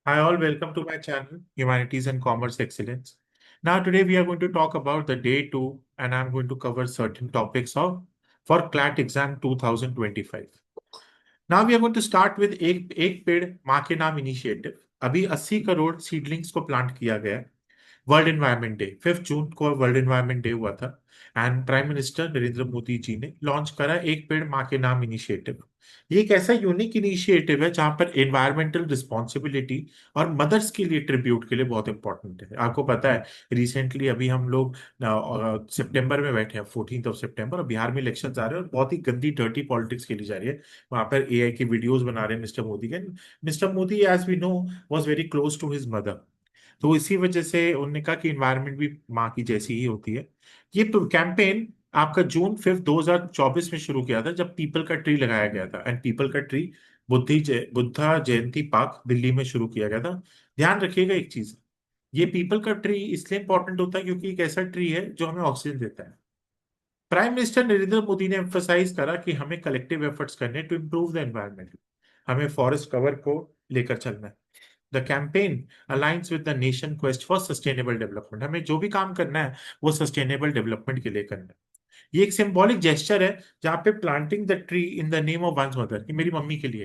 Hi all, welcome to my channel, Humanities and Commerce Excellence. Now today we are going to talk about the day two and I'm going to cover certain topics of for CLAT exam 2025. Now we are going to start with एक पेड़ माँ के नाम initiative. अभी 80 crore seedlings को plant किया गया। World environment day 5 जून को वर्ल्ड एनवायरनमेंट डे हुआ था and prime minister Narendra Modi ji ने लॉन्च करा एक पेड़ माँ के नाम इनिशिएटिव। ये एक ऐसा यूनिक इनिशिएटिव है जहां पर एनवायरमेंटल रिस्पॉन्सिबिलिटी और मदर्स के लिए ट्रिब्यूट के लिए बहुत इंपॉर्टेंट है। आपको पता है रिसेंटली अभी हम लोग सितंबर में बैठे हैं 14 सितंबर और बिहार में इलेक्शन आ रहे हैं और बहुत ही गंदी डर्टी पॉलिटिक्स खेली जा रही है। वहां पर एआई की वीडियोस बना रहे हैं मिस्टर मोदी के। Mister Modi as we know was very close to his mother, तो इसी वजह से उन्होंने कहा कि इन्वायरमेंट भी माँ की जैसी ही होती है। ये कैंपेन आपका जून 5 2024 में शुरू किया था जब पीपल का ट्री लगाया गया था एंड पीपल का ट्री बुद्धा जयंती पार्क दिल्ली में शुरू किया गया था। ध्यान रखिएगा एक चीज, ये पीपल का ट्री इसलिए इंपॉर्टेंट होता है क्योंकि एक ऐसा ट्री है जो हमें ऑक्सीजन देता है। प्राइम मिनिस्टर नरेंद्र मोदी ने एम्फसाइज करा कि हमें कलेक्टिव एफर्ट्स करने टू इम्प्रूव द एनवायरमेंट। हमें फॉरेस्ट कवर को लेकर चलना है। The campaign aligns with the nation quest for sustainable development. हमें जो भी काम करना है वो सस्टेनेबल डेवलपमेंट के लिए करना है। ये एक सिंबॉलिक जेस्चर है जहां पे planting the tree in the name of one's mother, कि मेरी मम्मी के लिए।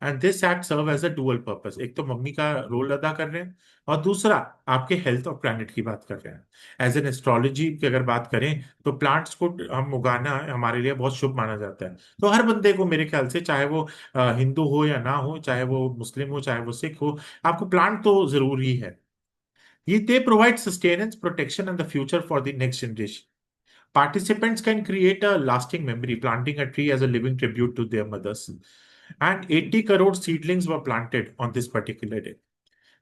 And this act serve as a dual purpose, एक तो मम्मी का रोल अदा कर रहे हैं और दूसरा आपके हेल्थ और प्लैनेट की बात कर रहे हैं। एज एन एस्ट्रोलॉजी की अगर बात करें तो प्लांट्स को हम उगाना हमारे लिए बहुत शुभ माना जाता है। तो हर बंदे को मेरे ख्याल से, चाहे वो हिंदू हो या ना हो, चाहे वो मुस्लिम हो चाहे वो सिख हो, आपको प्लांट तो जरूरी है। ये they provide sustenance protection and the future for the next generation. Participants can create a lasting memory, planting a tree as a living tribute to their mothers. And 80 crore seedlings were planted on this particular day.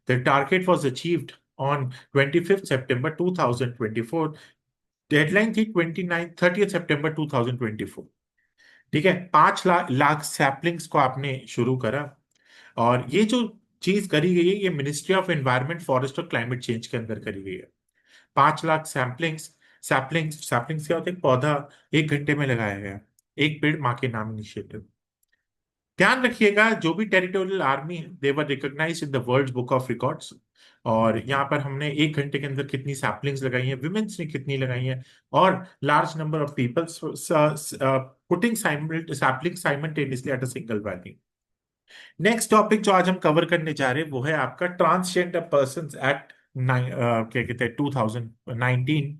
The target was achieved on 25th September 2024. Deadline थी 30th September 2024। ठीक है, 5 lakh saplings को आपने शुरू करा। और ये जो चीज करी गई है ये मिनिस्ट्री ऑफ एनवायरनमेंट फॉरेस्ट और क्लाइमेट चेंज के अंदर करी गई है। 5 लाख सैपलिंग्स। सैपलिंग्स क्या होता है? एक पौधा 1 घंटे में लगाया गया। एक पेड़ माँ के नाम इनिशिएटिव। ध्यान रखिएगा जो भी टेरिटोरियल आर्मी है they were recognised in the world book of records. और यहाँ पर हमने 1 घंटे के अंदर कितनी सैपलिंग्स लगाई हैं, विमेन्स ने कितनी लगाई हैं, और large number of peoples putting sapling simultaneously at a single valley. Next topic जो आज हम कवर करने जा रहे हैं वो है आपका ट्रांसजेंडर पर्सन एक्ट, क्या कहते हैं, 2019।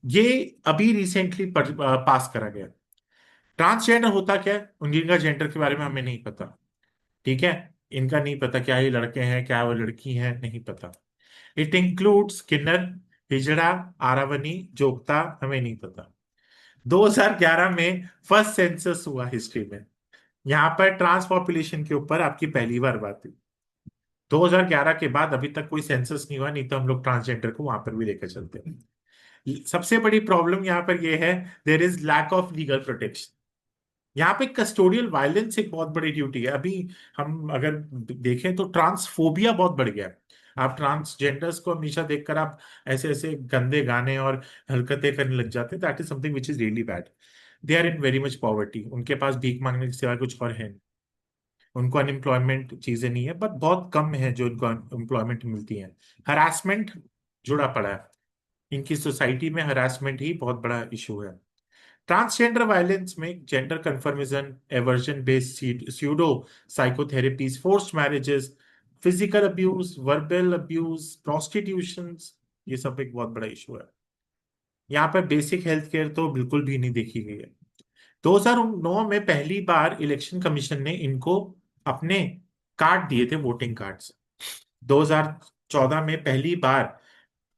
ये अभी रिसेंटली पास करा गया। ट्रांसजेंडर होता क्या है, उनका जेंडर के बारे में हमें नहीं पता। ठीक है, इनका नहीं पता क्या ये लड़के हैं क्या वो लड़की हैं, नहीं पता। इट इंक्लूड्स किन्नर, हिजड़ा, आरावनी, जोगता, हमें नहीं पता। 2011 में फर्स्ट सेंसस हुआ हिस्ट्री में। यहाँ पर ट्रांस पॉपुलेशन के ऊपर आपकी पहली बार बात हुई। 2011 के बाद अभी तक कोई सेंसस नहीं हुआ, नहीं तो हम लोग ट्रांसजेंडर को वहां पर भी लेकर चलते हैं। सबसे बड़ी प्रॉब्लम यहाँ पर यह है, there is lack of legal protection. यहाँ पे कस्टोडियल वायलेंस एक बहुत बड़ी ड्यूटी है। अभी हम अगर देखें तो ट्रांसफोबिया बहुत बढ़ गया है। आप ट्रांसजेंडर्स को हमेशा देखकर आप ऐसे ऐसे गंदे गाने और हरकतें करने लग जाते हैं। That is something which is really bad. They are in very much poverty, उनके पास भीख मांगने के सिवा कुछ और है नहीं। उनको अनएम्प्लॉयमेंट चीजें नहीं है, बट बहुत कम है जो उनको एम्प्लॉयमेंट मिलती है। हरासमेंट जुड़ा पड़ा है, इनकी सोसाइटी में हरासमेंट ही बहुत बड़ा इशू है। ट्रांसजेंडर वायलेंस में gender conformism, aversion based pseudo psychotherapies, forced marriages, physical abuse, verbal abuse, prostitution, ये सब एक बहुत बड़ा इशू है। यहाँ पर बेसिक हेल्थ केयर तो बिल्कुल भी नहीं देखी गई है। 2009 में पहली बार इलेक्शन कमीशन ने इनको अपने कार्ड दिए थे, वोटिंग कार्ड्स। 2014 में पहली बार,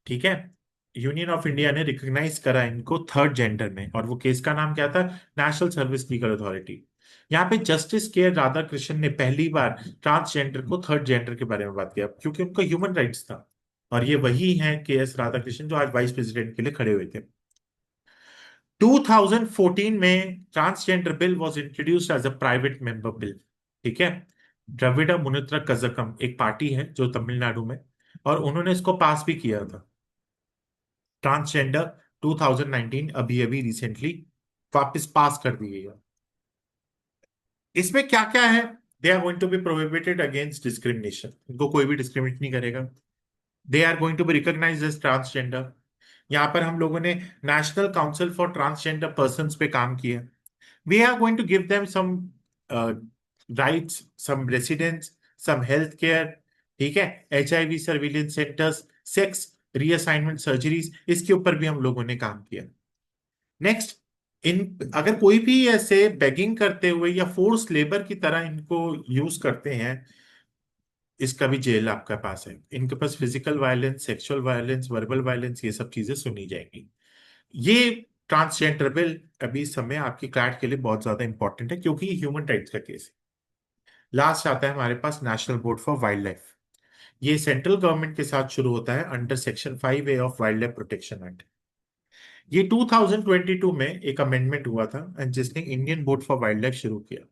ठीक है, यूनियन ऑफ इंडिया ने रिकॉग्नाइज करा इनको थर्ड जेंडर में, और वो केस का नाम क्या था? National service legal authority. यहाँ पे जस्टिस के राधा कृष्ण ने पहली बार ट्रांसजेंडर को थर्ड जेंडर के बारे में बात किया क्योंकि उनका ह्यूमन राइट्स था। और ये वही हैं के एस राधा कृष्ण जो आज वाइस प्रेसिडेंट के लिए खड़े हुए थे। 2014 में transgender bill was introduced as a private member bill. ठीक है, द्रविड़ मुनेत्र कजगम एक पार्टी है जो तमिलनाडु में, और उन्होंने इसको पास भी किया था। ट्रांसजेंडर 2019 अभी अभी रिसेंटली वापस पास कर दी गई है। इसमें क्या क्या है they are going to be prohibited against discrimination, इनको कोई भी डिस्क्रिमिनेट नहीं करेगा। They are going to be recognised as transgender. यहाँ पर हम लोगों ने national council for transgender person पे काम किया। We are going to give them some rights, some residence, some health care, ठीक है, HIV surveillance centres, sex reassignment surgeries, इसके ऊपर भी हम लोगों ने काम किया। नेक्स्ट, इन अगर कोई भी ऐसे बेगिंग करते हुए या फोर्स लेबर की तरह इनको यूज करते हैं, इसका भी जेल आपका पास है। इनके पास physical violence, sexual violence, verbal violence, ये सब चीजें सुनी जाएंगी। ये ट्रांसजेंडर बिल अभी इस समय आपकी क्लैट के लिए बहुत ज्यादा इंपॉर्टेंट है, क्योंकि ये ह्यूमन राइट्स का केस है। लास्ट आता है हमारे पास national board for wildlife. ये सेंट्रल गवर्नमेंट के साथ शुरू होता है under section 5A of wildlife protection act. ये 2022 में एक अमेंडमेंट हुआ था एंड जिसने Indian board for wildlife शुरू किया।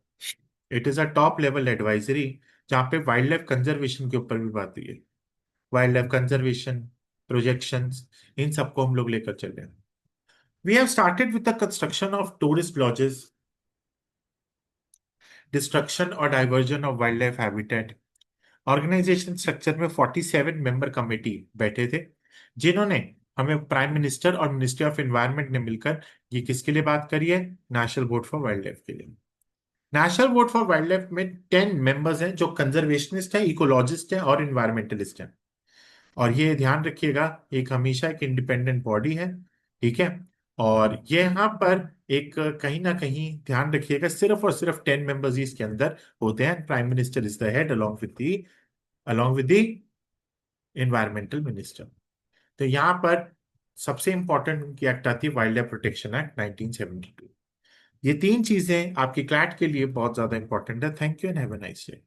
It is a top level advisory, जहाँ पे वाइल्ड लाइफ कंजर्वेशन के ऊपर भी बात हुई है। वाइल्ड लाइफ कंजर्वेशन, प्रोजेक्शंस, इन सबको हम लोग लेकर चल रहे हैं। We have started with the construction of tourist lodges, destruction और diversion of wildlife habitat. Organisation structure में 47 मेंबर कमेटी बैठे थे, जिन्होंने हमें प्राइम मिनिस्टर और मिनिस्ट्री ऑफ एनवायरनमेंट ने मिलकर ये किसके लिए बात करी है, national board for wildlife के लिए। National board for wildlife में 10 मेंबर्स हैं जो कंजर्वेशनिस्ट हैं, इकोलॉजिस्ट हैं और इन्वायरमेंटलिस्ट हैं। और ये ध्यान रखिएगा, एक हमेशा एक इंडिपेंडेंट बॉडी है, ठीक है। और ये यहाँ पर एक कहीं ना कहीं ध्यान रखिएगा, सिर्फ और सिर्फ 10 मेंबर्स ही इसके अंदर होते हैं। Prime minister is the head along with the environmental minister. तो यहाँ पर सबसे इंपॉर्टेंट उनकी एक्ट आती है वाइल्ड लाइफ प्रोटेक्शन एक्ट 1972। ये तीन चीजें आपकी क्लैट के लिए बहुत ज्यादा इंपॉर्टेंट है। Thank you and have a nice day.